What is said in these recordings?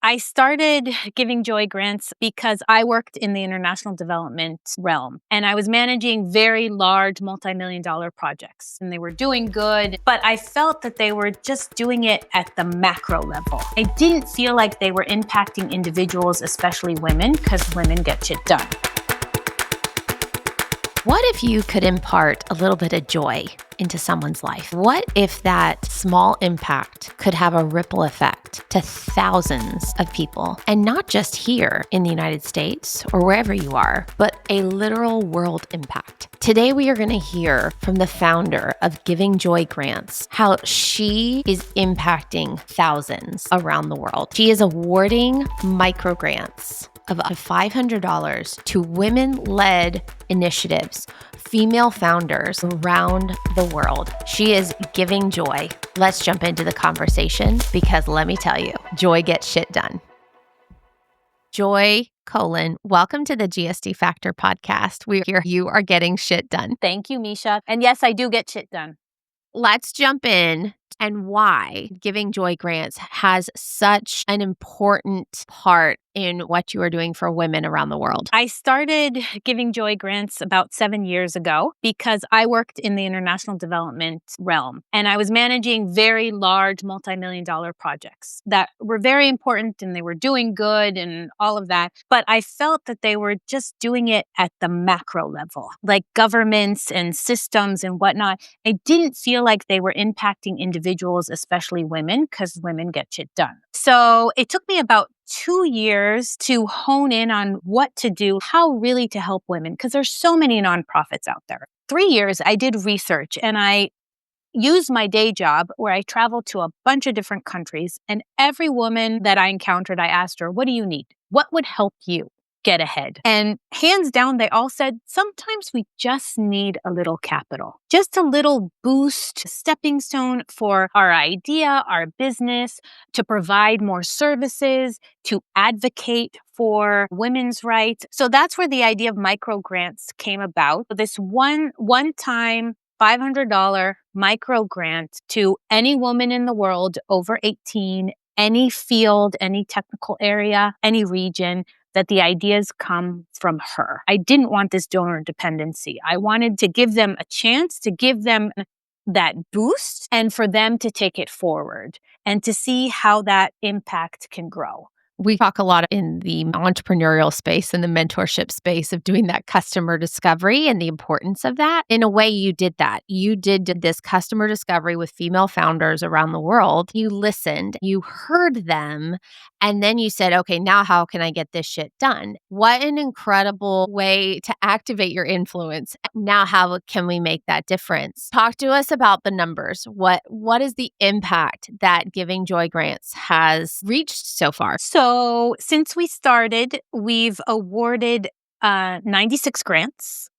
I started giving joy grants because I worked in the international development realm and I was managing very large multi-million dollar projects and they were doing good, but I felt that they were just doing it at the macro level. I didn't feel like they were impacting individuals, especially women, because women get shit done. What if you could impart a little bit of joy into someone's life? What if that small impact could have a ripple effect to thousands of people? And not just here in the United States or wherever you are, but a literal world impact. Today, we are going to hear from the founder of Giving Joy Grants, how she is impacting thousands around the world. She is awarding micro grants of up to $500 to women-led initiatives, female founders around the world. She is giving joy. Let's jump into the conversation because let me tell you, joy gets shit done. Joy, Kolin, welcome to the GSD Factor podcast. We hear you are getting shit done. Thank you, Misha. And yes, I do get shit done. Let's jump in and why Giving Joy Grants has such an important part in what you are doing for women around the world. I started giving joy grants about 7 years ago because I worked in the international development realm and I was managing very large multi-million dollar projects that were very important and they were doing good and all of that. But I felt that they were just doing it at the macro level, like governments and systems and whatnot. I didn't feel like they were impacting individuals, especially women, because women get shit done. So it took me about 2 years to hone in on what to do, how really to help women, because there's so many nonprofits out there. 3 years, I did research and I used my day job where I traveled to a bunch of different countries. And every woman that I encountered, I asked her, what do you need? What would help you get ahead? And hands down, they all said, sometimes we just need a little capital, just a little boost, stepping stone for our idea, our business, to provide more services, to advocate for women's rights. So that's where the idea of micro grants came about. This one-time $500 micro grant to any woman in the world over 18, any field, any technical area, any region, that the ideas come from her. I didn't want this donor dependency. I wanted to give them a chance, to give them that boost, and for them to take it forward and to see how that impact can grow. We talk a lot in the entrepreneurial space and the mentorship space of doing that customer discovery and the importance of that. In a way, you did that. You did this customer discovery with female founders around the world. You listened, you heard them, and then you said, okay, now how can I get this shit done? What an incredible way to activate your influence. Now, how can we make that difference? Talk to us about the numbers. What is the impact that Giving Joy Grants has reached so far? So since we started, we've awarded 96 grants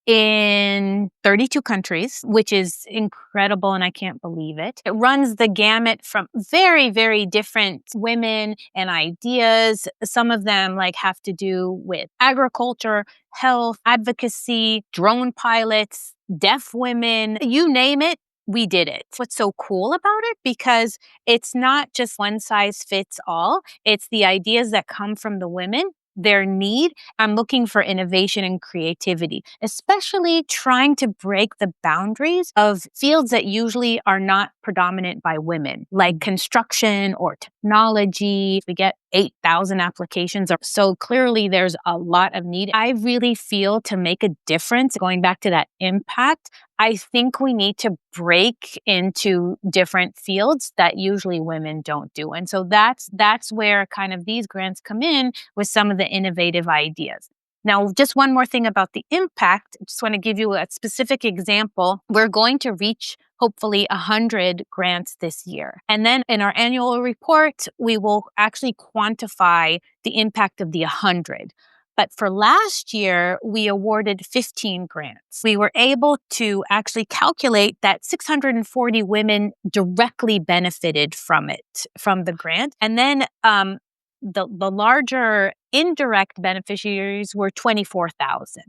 in 32 countries, which is incredible and I can't believe it. It runs the gamut from very, very different women and ideas. Some of them have to do with agriculture, health, advocacy, drone pilots, deaf women, you name it. We did it. What's so cool about it? Because it's not just one size fits all. It's the ideas that come from the women, their need. I'm looking for innovation and creativity, especially trying to break the boundaries of fields that usually are not predominant by women, like construction or technology. We get 8,000 applications. So clearly there's a lot of need. I really feel to make a difference, going back to that impact, I think we need to break into different fields that usually women don't do. And so that's where kind of these grants come in with some of the innovative ideas. Now, just one more thing about the impact. I just want to give you a specific example. We're going to reach hopefully 100 grants this year. And then in our annual report, we will actually quantify the impact of the 100. But for last year, we awarded 15 grants. We were able to actually calculate that 640 women directly benefited from it, from the grant. And then the larger indirect beneficiaries were 24,000.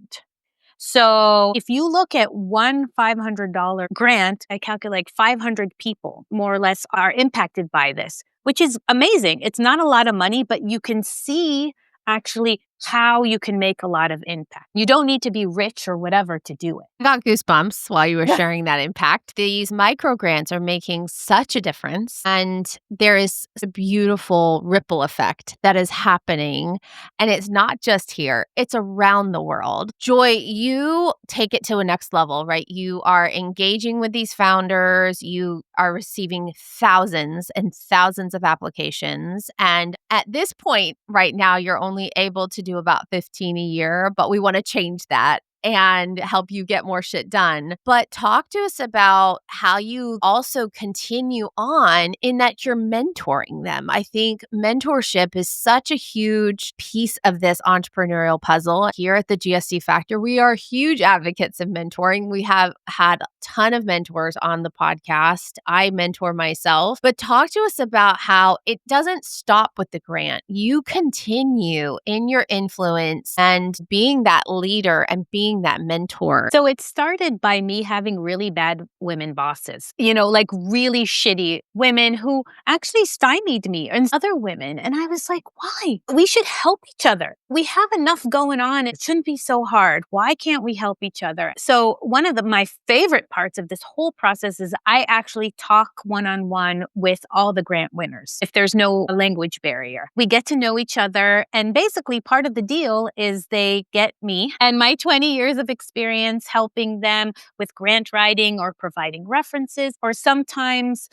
So if you look at one $500 grant, I calculate 500 people more or less are impacted by this. which is amazing. It's not a lot of money, but you can see actually how you can make a lot of impact. You don't need to be rich or whatever to do it. I got goosebumps while you were sharing that impact. These micro grants are making such a difference. And there is a beautiful ripple effect that is happening. And it's not just here, it's around the world. Joy, you take it to a next level, right? You are engaging with these founders, you are receiving thousands and thousands of applications. And at this point, right now, you're only able to do about 15 a year, but we want to change that and help you get more shit done. But talk to us about how you also continue on in that you're mentoring them. I think mentorship is such a huge piece of this entrepreneurial puzzle. Here at the GSD Factor, we are huge advocates of mentoring. We have had a ton of mentors on the podcast. I mentor myself, but talk to us about how it doesn't stop with the grant. You continue in your influence and being that leader and being that mentor. So it started by me having really bad women bosses, like really shitty women who actually stymied me and other women. And I was like, why? We should help each other. We have enough going on. It shouldn't be so hard. Why can't we help each other? So one of my favorite parts of this whole process is I actually talk one-on-one with all the grant winners. If there's no language barrier, we get to know each other. And basically part of the deal is they get me and my 20 years of experience helping them with grant writing or providing references, or sometimes,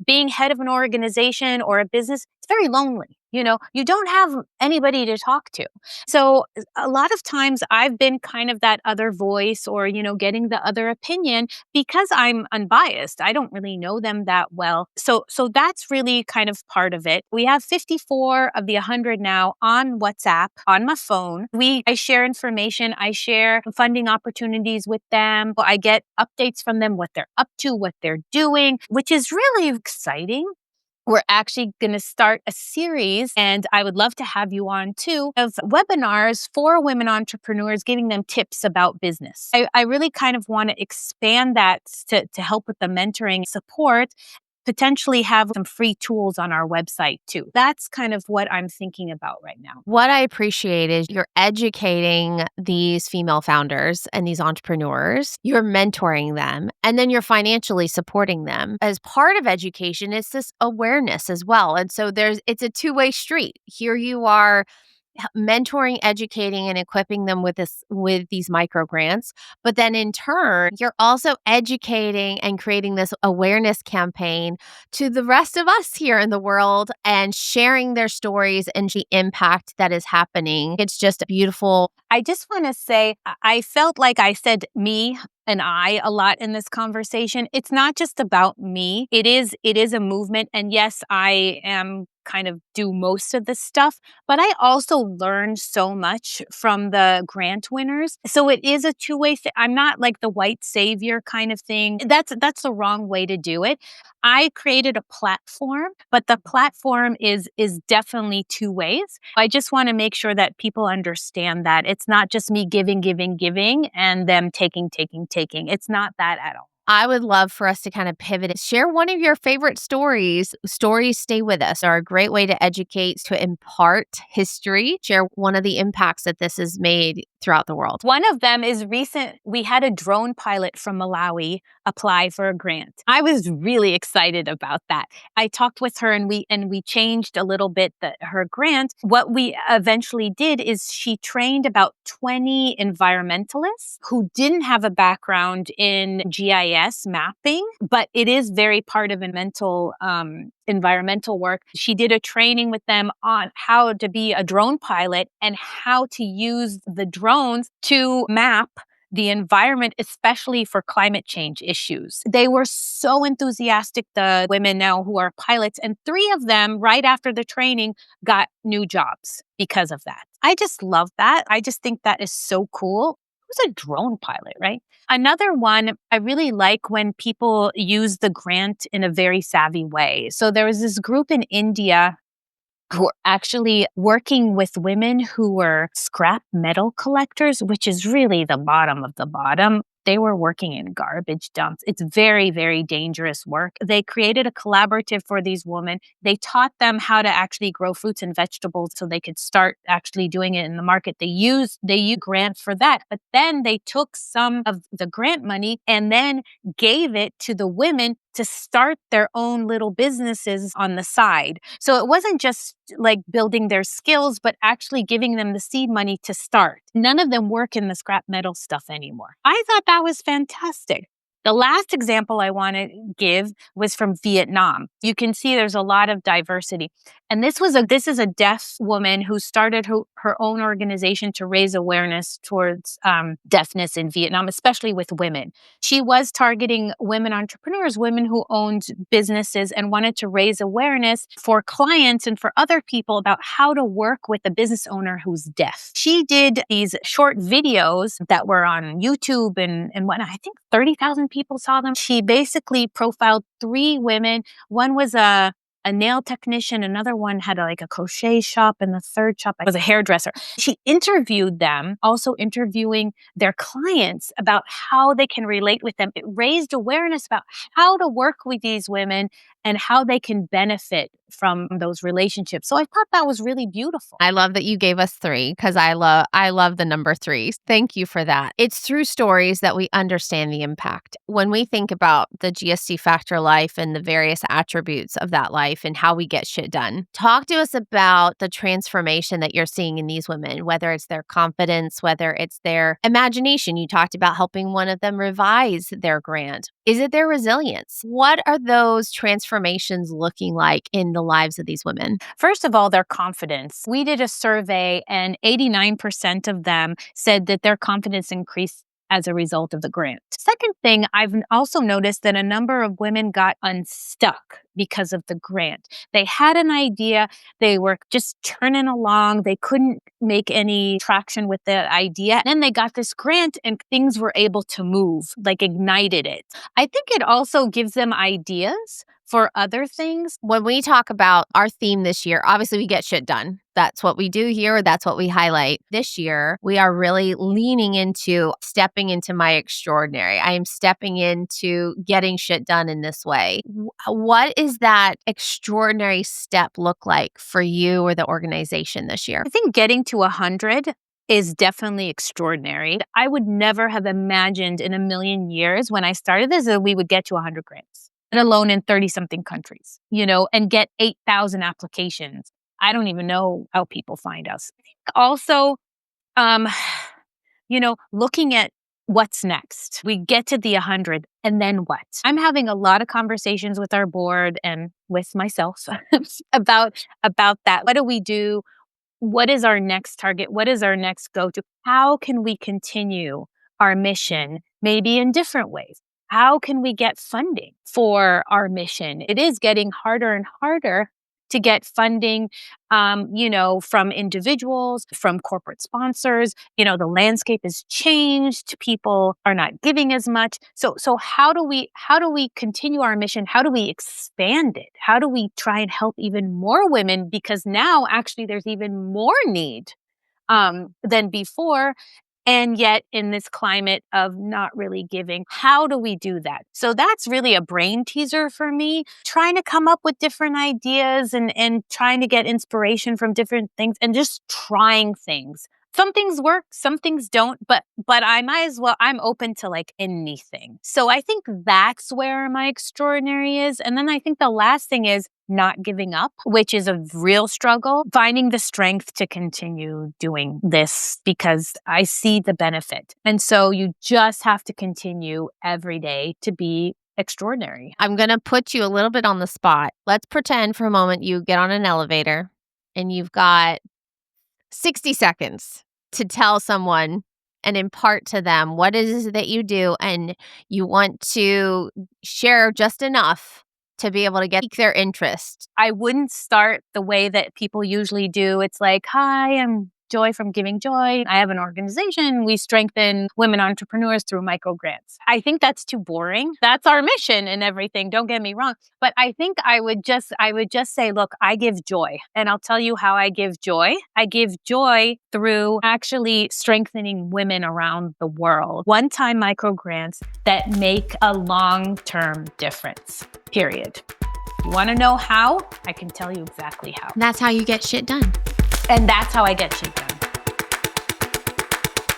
being head of an organization or a business, it's very lonely. You don't have anybody to talk to. So a lot of times I've been kind of that other voice or, getting the other opinion because I'm unbiased. I don't really know them that well. So that's really kind of part of it. We have 54 of the 100 now on WhatsApp, on my phone. I share information. I share funding opportunities with them. I get updates from them, what they're up to, what they're doing, which is really exciting. We're actually going to start a series, and I would love to have you on too, of webinars for women entrepreneurs, giving them tips about business. I really kind of want to expand that to help with the mentoring support, potentially have some free tools on our website too. That's kind of what I'm thinking about right now. What I appreciate is you're educating these female founders and these entrepreneurs, you're mentoring them, and then you're financially supporting them. As part of education, it's this awareness as well. And so it's a two-way street. Here you are mentoring, educating, and equipping them with these micro grants. But then in turn, you're also educating and creating this awareness campaign to the rest of us here in the world and sharing their stories and the impact that is happening. It's just beautiful. I just want to say, I felt like I said me and I a lot in this conversation. It's not just about me. It is a movement. And yes, I am kind of do most of the stuff, but I also learned so much from the grant winners. So it is a two-way thing. I'm not like the white savior kind of thing. That's the wrong way to do it. I created a platform, but the platform is definitely two ways. I just want to make sure that people understand that it's not just me giving, and them taking. It's not that at all. I would love for us to kind of pivot. Share one of your favorite stories. Stories stay with us are a great way to educate, to impart history. Share one of the impacts that this has made throughout the world. One of them is recent. We had a drone pilot from Malawi apply for a grant. I was really excited about that. I talked with her and we changed a little bit her grant. What we eventually did is she trained about 20 environmentalists who didn't have a background in GIS mapping, but it is very part of environmental work. She did a training with them on how to be a drone pilot and how to use the drones to map the environment, especially for climate change issues. They were so enthusiastic, the women now who are pilots, and 3 of them, right after the training, got new jobs because of that. I just love that. I just think that is so cool. Who's a drone pilot, right? Another one, I really like when people use the grant in a very savvy way. So there was this group in India who are actually working with women who were scrap metal collectors, which is really the bottom of the bottom. They were working in garbage dumps. It's very, very dangerous work. They created a collaborative for these women. They taught them how to actually grow fruits and vegetables so they could start actually doing it in the market. They used grant for that, but then they took some of the grant money and then gave it to the women to start their own little businesses on the side. So it wasn't just like building their skills, but actually giving them the seed money to start. None of them work in the scrap metal stuff anymore. I thought that was fantastic. The last example I want to give was from Vietnam. You can see there's a lot of diversity. And this is a deaf woman who started her own organization to raise awareness towards deafness in Vietnam, especially with women. She was targeting women entrepreneurs, women who owned businesses and wanted to raise awareness for clients and for other people about how to work with a business owner who's deaf. She did these short videos that were on YouTube and whatnot. I think 30,000 people saw them. She basically profiled 3 women. One was a nail technician, another one had like a crochet shop, and the third shop was a hairdresser. She interviewed them, also interviewing their clients about how they can relate with them. It raised awareness about how to work with these women and how they can benefit from those relationships. So I thought that was really beautiful. I love that you gave us 3 because I love the number 3. Thank you for that. It's through stories that we understand the impact. When we think about the GST Factor life and the various attributes of that life and how we get shit done, talk to us about the transformation that you're seeing in these women, whether it's their confidence, whether it's their imagination. You talked about helping one of them revise their grant. Is it their resilience? What are those transformations looking like in the lives of these women? First of all, their confidence. We did a survey, and 89% of them said that their confidence increased as a result of the grant. Second thing, I've also noticed that a number of women got unstuck because of the grant. They had an idea, they were just churning along, they couldn't make any traction with the idea. And then they got this grant and things were able to move, like ignited it. I think it also gives them ideas for other things. When we talk about our theme this year, obviously we get shit done. That's what we do here. That's what we highlight. This year, we are really leaning into stepping into my extraordinary. I am stepping into getting shit done in this way. What is that extraordinary step look like for you or the organization this year? I think getting to 100 is definitely extraordinary. I would never have imagined in a million years when I started this that we would get to 100 grants, let alone in 30 something countries, and get 8,000 applications. I don't even know how people find us. Also, um, looking at what's next. We get to the 100 and then what? I'm having a lot of conversations with our board and with myself about that. What do we do? What is our next target? What is our next go-to? How can we continue our mission, maybe in different ways? How can we get funding for our mission? It is getting harder and harder to get funding, from individuals, from corporate sponsors. The landscape has changed. People are not giving as much. So how do we continue our mission? How do we expand it? How do we try and help even more women? Because now actually there's even more need than before. And yet in this climate of not really giving, how do we do that? So that's really a brain teaser for me, trying to come up with different ideas and trying to get inspiration from different things and just trying things. Some things work, some things don't, but I'm open to like anything. So I think that's where my extraordinary is. And then I think the last thing is not giving up, which is a real struggle, finding the strength to continue doing this because I see the benefit. And so you just have to continue every day to be extraordinary. I'm going to put you a little bit on the spot. Let's pretend for a moment you get on an elevator and you've got 60 seconds to tell someone and impart to them what it is that you do, and you want to share just enough to be able to get their interest. I wouldn't start the way that people usually do. It's like, hi, I'm joy from giving joy. I have an organization. We strengthen women entrepreneurs through micro grants. I think that's too boring. That's our mission and everything. Don't get me wrong. But I think I would just say, look, I give joy. And I'll tell you how I give joy. I give joy through actually strengthening women around the world. One-time micro grants that make a long-term difference, period. You want to know how? I can tell you exactly how. That's how you get shit done. And that's how I get shit done.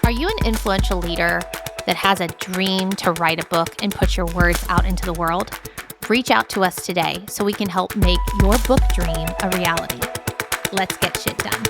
Are you an influential leader that has a dream to write a book and put your words out into the world? Reach out to us today so we can help make your book dream a reality. Let's get shit done.